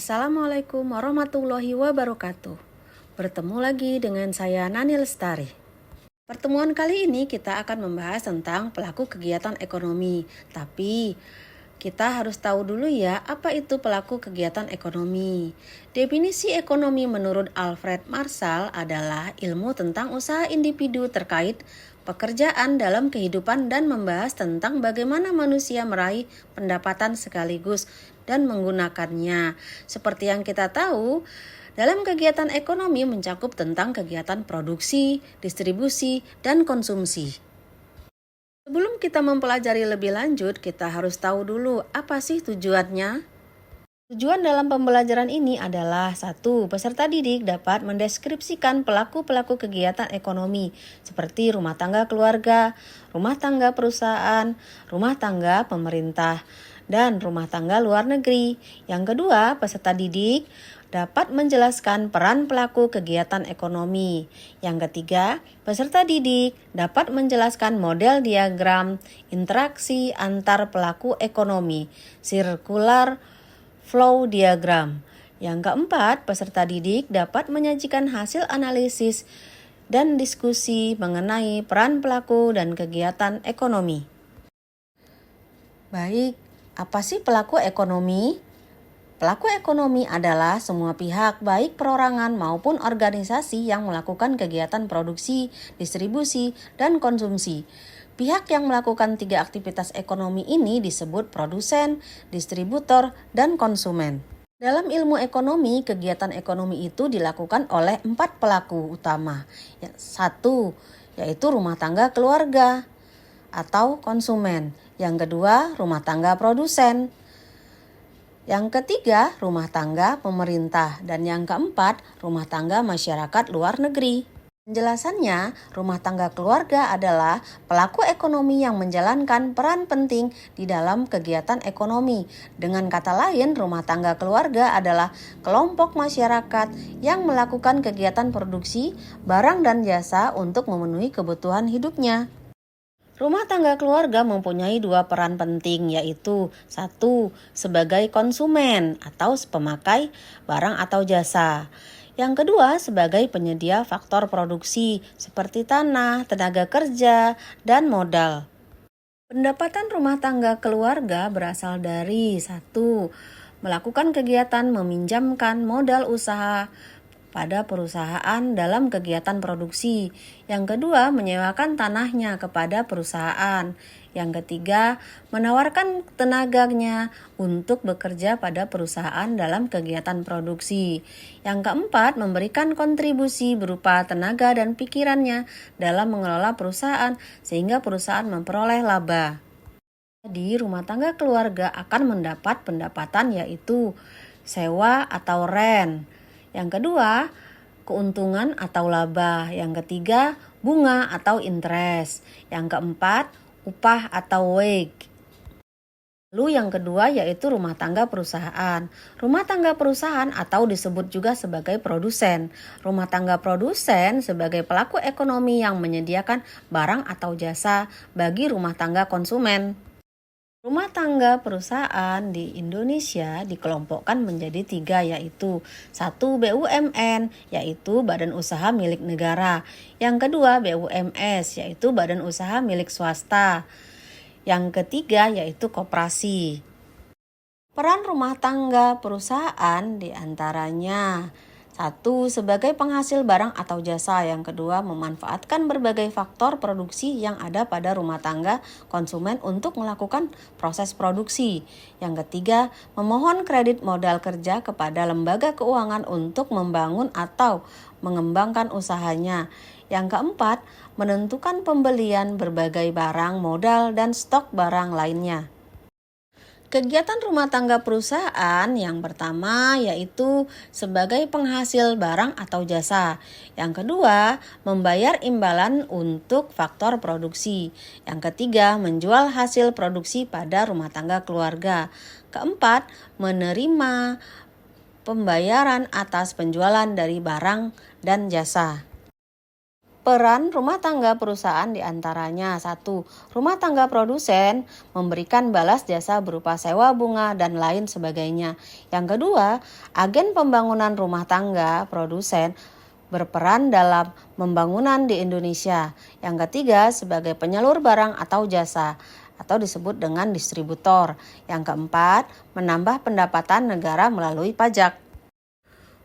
Assalamualaikum warahmatullahi wabarakatuh. Bertemu lagi dengan saya Nani Lestari. Pertemuan kali ini kita akan membahas tentang pelaku kegiatan ekonomi. Tapi kita harus tahu dulu ya, apa itu pelaku kegiatan ekonomi. Definisi ekonomi menurut Alfred Marshall adalah ilmu tentang usaha individu terkait pekerjaan dalam kehidupan dan membahas tentang bagaimana manusia meraih pendapatan sekaligus dan menggunakannya. Seperti yang kita tahu, dalam kegiatan ekonomi mencakup tentang kegiatan produksi, distribusi, dan konsumsi. Sebelum kita mempelajari lebih lanjut, kita harus tahu dulu apa sih tujuannya. Tujuan dalam pembelajaran ini adalah 1. Peserta didik dapat mendeskripsikan pelaku-pelaku kegiatan ekonomi seperti rumah tangga keluarga, rumah tangga perusahaan, rumah tangga pemerintah, dan rumah tangga luar negeri. Yang kedua, peserta didik dapat menjelaskan peran pelaku kegiatan ekonomi. Yang ketiga, peserta didik dapat menjelaskan model diagram interaksi antar pelaku ekonomi, circular flow diagram. Yang keempat, peserta didik dapat menyajikan hasil analisis dan diskusi mengenai peran pelaku dan kegiatan ekonomi. Baik, apa sih pelaku ekonomi? Pelaku ekonomi adalah semua pihak baik perorangan maupun organisasi yang melakukan kegiatan produksi, distribusi, dan konsumsi. Pihak yang melakukan 3 aktivitas ekonomi ini disebut produsen, distributor, dan konsumen. Dalam ilmu ekonomi, kegiatan ekonomi itu dilakukan oleh 4 pelaku utama. 1. Yaitu rumah tangga keluarga atau konsumen. Yang kedua, rumah tangga produsen. Yang ketiga, rumah tangga pemerintah. Dan yang keempat, rumah tangga masyarakat luar negeri. Penjelasannya, rumah tangga keluarga adalah pelaku ekonomi yang menjalankan peran penting di dalam kegiatan ekonomi. Dengan kata lain, rumah tangga keluarga adalah kelompok masyarakat yang melakukan kegiatan produksi barang dan jasa untuk memenuhi kebutuhan hidupnya. Rumah tangga keluarga mempunyai 2 peran penting, yaitu 1. Sebagai konsumen atau pemakai barang atau jasa. Yang kedua, sebagai penyedia faktor produksi seperti tanah, tenaga kerja, dan modal. Pendapatan rumah tangga keluarga berasal dari 1. Melakukan kegiatan meminjamkan modal usaha pada perusahaan dalam kegiatan produksi. Yang kedua, menyewakan tanahnya kepada perusahaan. Yang ketiga, menawarkan tenaganya untuk bekerja pada perusahaan dalam kegiatan produksi. Yang keempat, memberikan kontribusi berupa tenaga dan pikirannya dalam mengelola perusahaan sehingga perusahaan memperoleh laba. Jadi, rumah tangga keluarga akan mendapat pendapatan yaitu sewa atau rent. Yang kedua, keuntungan atau laba. Yang ketiga, bunga atau interest. Yang keempat, upah atau wage. Lalu yang kedua yaitu rumah tangga perusahaan. Rumah tangga perusahaan atau disebut juga sebagai produsen. Rumah tangga produsen sebagai pelaku ekonomi yang menyediakan barang atau jasa bagi rumah tangga konsumen. Rumah tangga perusahaan di Indonesia dikelompokkan menjadi 3, yaitu 1. BUMN, yaitu badan usaha milik negara. Yang kedua BUMS, yaitu badan usaha milik swasta. Yang ketiga yaitu koperasi. Peran rumah tangga perusahaan diantaranya 1. Sebagai penghasil barang atau jasa. Yang kedua, memanfaatkan berbagai faktor produksi yang ada pada rumah tangga konsumen untuk melakukan proses produksi. Yang ketiga, memohon kredit modal kerja kepada lembaga keuangan untuk membangun atau mengembangkan usahanya. Yang keempat, menentukan pembelian berbagai barang, modal, dan stok barang lainnya. Kegiatan rumah tangga perusahaan yang pertama yaitu sebagai penghasil barang atau jasa. Yang kedua, membayar imbalan untuk faktor produksi. Yang ketiga, menjual hasil produksi pada rumah tangga keluarga. Keempat, menerima pembayaran atas penjualan dari barang dan jasa. Peran rumah tangga perusahaan diantaranya 1. Rumah tangga produsen memberikan balas jasa berupa sewa bunga dan lain sebagainya. Yang kedua, agen pembangunan rumah tangga produsen berperan dalam pembangunan di Indonesia. Yang ketiga, sebagai penyalur barang atau jasa atau disebut dengan distributor. Yang keempat, menambah pendapatan negara melalui pajak.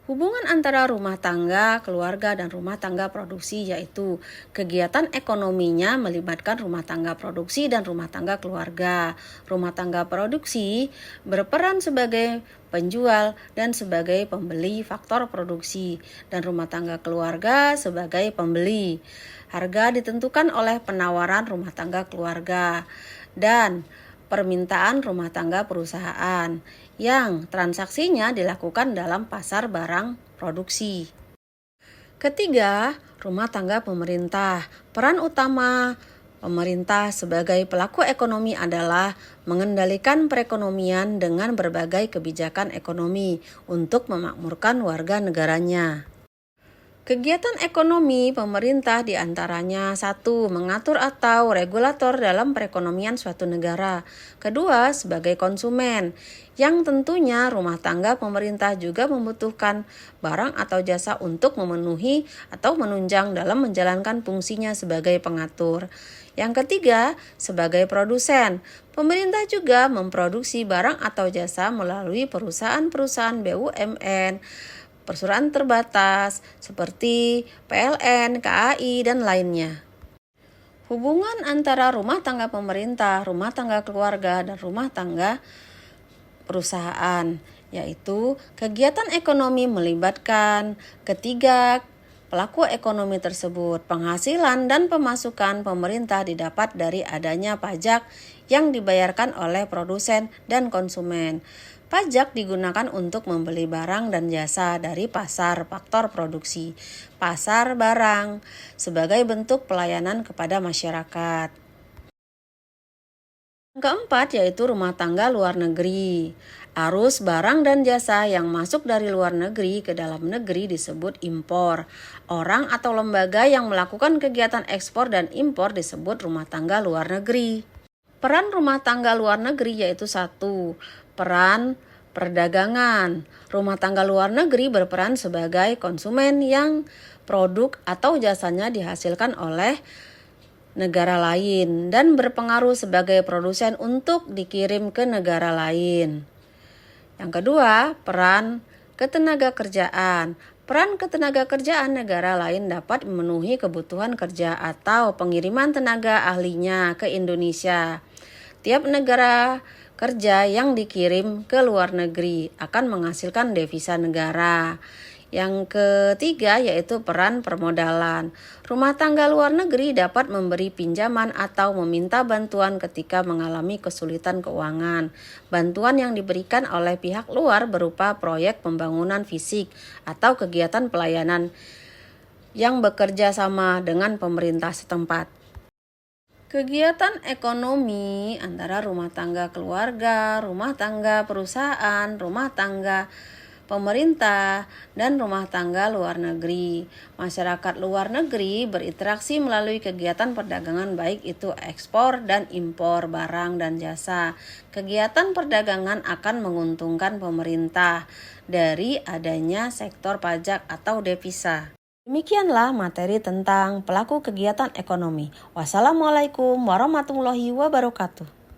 Hubungan antara rumah tangga, keluarga, dan rumah tangga produksi yaitu kegiatan ekonominya melibatkan rumah tangga produksi dan rumah tangga keluarga. Rumah tangga produksi berperan sebagai penjual dan sebagai pembeli faktor produksi, dan rumah tangga keluarga sebagai pembeli. Harga ditentukan oleh penawaran rumah tangga keluarga dan permintaan rumah tangga perusahaan yang transaksinya dilakukan dalam pasar barang produksi. Ketiga, rumah tangga pemerintah. Peran utama pemerintah sebagai pelaku ekonomi adalah mengendalikan perekonomian dengan berbagai kebijakan ekonomi untuk memakmurkan warga negaranya. Kegiatan ekonomi pemerintah diantaranya 1. Mengatur atau regulator dalam perekonomian suatu negara. Kedua, sebagai konsumen, yang tentunya rumah tangga pemerintah juga membutuhkan barang atau jasa untuk memenuhi atau menunjang dalam menjalankan fungsinya sebagai pengatur. Yang ketiga, sebagai produsen, pemerintah juga memproduksi barang atau jasa melalui perusahaan-perusahaan BUMN, perusahaan terbatas seperti PLN, KAI, dan lainnya. Hubungan antara rumah tangga pemerintah, rumah tangga keluarga, dan rumah tangga perusahaan, yaitu kegiatan ekonomi melibatkan ketiga pelaku ekonomi tersebut. Penghasilan dan pemasukan pemerintah didapat dari adanya pajak yang dibayarkan oleh produsen dan konsumen. Pajak digunakan untuk membeli barang dan jasa dari pasar faktor produksi, pasar barang, sebagai bentuk pelayanan kepada masyarakat. Yang keempat yaitu rumah tangga luar negeri. Arus barang dan jasa yang masuk dari luar negeri ke dalam negeri disebut impor. Orang atau lembaga yang melakukan kegiatan ekspor dan impor disebut rumah tangga luar negeri. Peran rumah tangga luar negeri yaitu 1. Peran perdagangan. Rumah tangga luar negeri berperan sebagai konsumen yang produk atau jasanya dihasilkan oleh negara lain dan berpengaruh sebagai produsen untuk dikirim ke negara lain. Yang kedua, peran ketenaga kerjaan. Peran ketenaga kerjaan negara lain dapat memenuhi kebutuhan kerja atau pengiriman tenaga ahlinya ke Indonesia. Tiap negara kerja yang dikirim ke luar negeri akan menghasilkan devisa negara. Yang ketiga yaitu peran permodalan. Rumah tangga luar negeri dapat memberi pinjaman atau meminta bantuan ketika mengalami kesulitan keuangan. Bantuan yang diberikan oleh pihak luar berupa proyek pembangunan fisik atau kegiatan pelayanan yang bekerja sama dengan pemerintah setempat. Kegiatan ekonomi antara rumah tangga keluarga, rumah tangga perusahaan, rumah tangga pemerintah, dan rumah tangga luar negeri. Masyarakat luar negeri berinteraksi melalui kegiatan perdagangan baik itu ekspor dan impor barang dan jasa. Kegiatan perdagangan akan menguntungkan pemerintah dari adanya sektor pajak atau devisa. Demikianlah materi tentang pelaku kegiatan ekonomi. Wassalamualaikum warahmatullahi wabarakatuh.